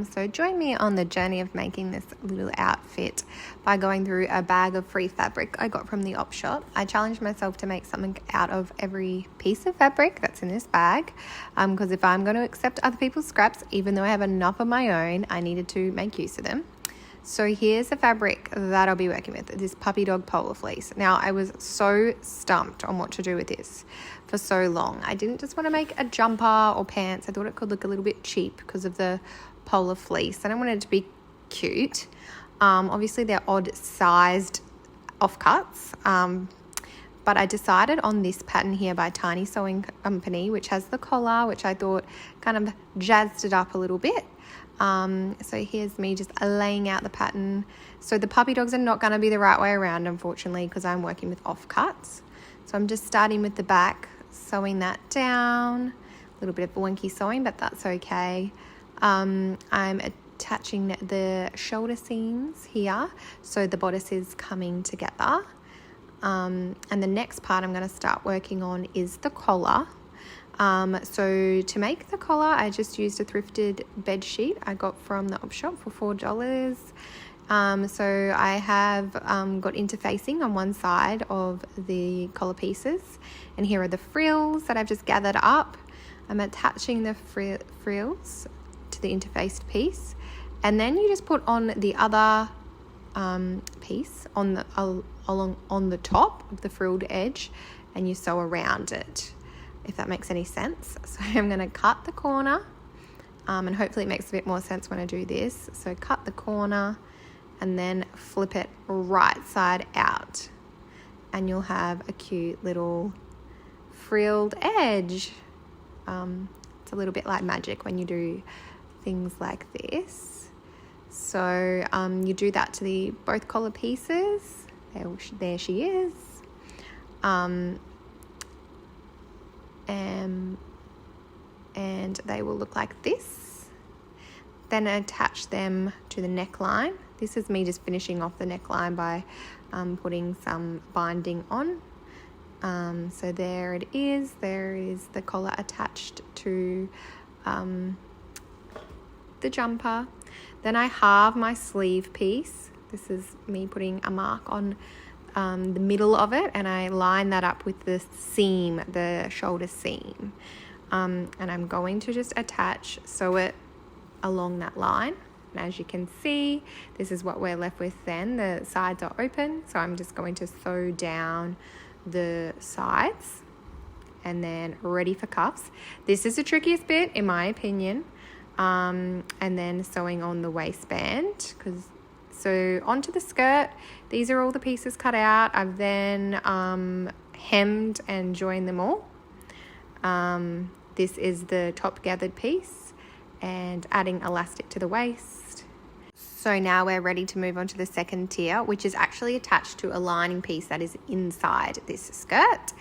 So join me on the journey of making this little outfit by going through a bag of free fabric I got from the op shop. I challenged myself to make something out of every piece of fabric that's in this bag, because if I'm going to accept other people's scraps, even though I have enough of my own, I needed to make use of them. So here's the fabric that I'll be working with, this puppy dog polar fleece. Now, I was so stumped on what to do with this for so long. I didn't just want to make a jumper or pants. I thought it could look a little bit cheap because of the polar fleece, and I wanted it to be cute. Obviously, they're odd sized offcuts, but I decided on this pattern here by Tiny Sewing Company, which has the collar, which I thought kind of jazzed it up a little bit. So here's me just laying out the pattern. So the puppy dogs are not going to be the right way around, unfortunately, because I'm working with offcuts. So I'm just starting with the back, sewing that down. A little bit of wonky sewing, but that's okay. I'm attaching the shoulder seams here, so the bodice is coming together. And the next part I'm going to start working on is the collar. So to make the collar, I just used a thrifted bed sheet I got from the op shop for $4. So I have got interfacing on one side of the collar pieces, and here are the frills that I've just gathered up. I'm attaching the frills to the interfaced piece, and then you just put on the other piece on the top of the frilled edge, and you sew around it, if that makes any sense. So I'm going to cut the corner, and hopefully it makes a bit more sense when I do this. So cut the corner and then flip it right side out, and you'll have a cute little frilled edge. It's a little bit like magic when you do things like this. So you do that to both collar pieces. There she is. And they will look like this. Then attach them to the neckline. This is me just finishing off the neckline by putting some binding on. So there it is. There is the collar attached to the jumper. Then I halve my sleeve piece. This is me putting a mark on the middle of it, and I line that up with the seam, the shoulder seam, and I'm going to just sew it along that line. And as you can see, this is what we're left with then. The sides are open, so I'm just going to sew down the sides and then ready for cuffs. This is the trickiest bit, in my opinion, and then sewing on the waistband. So onto the skirt, these are all the pieces cut out. I've then hemmed and joined them all. This is the top gathered piece, and adding elastic to the waist. So now we're ready to move on to the second tier, which is actually attached to a lining piece that is inside this skirt.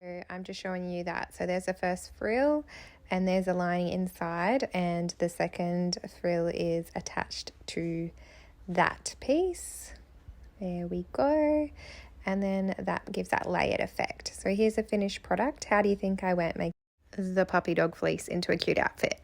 So I'm just showing you that. So there's the first frill, and there's a lining inside, and the second frill is attached to that piece. There we go. And then that gives that layered effect. So here's a finished product. How do you think I went making the puppy dog fleece into a cute outfit?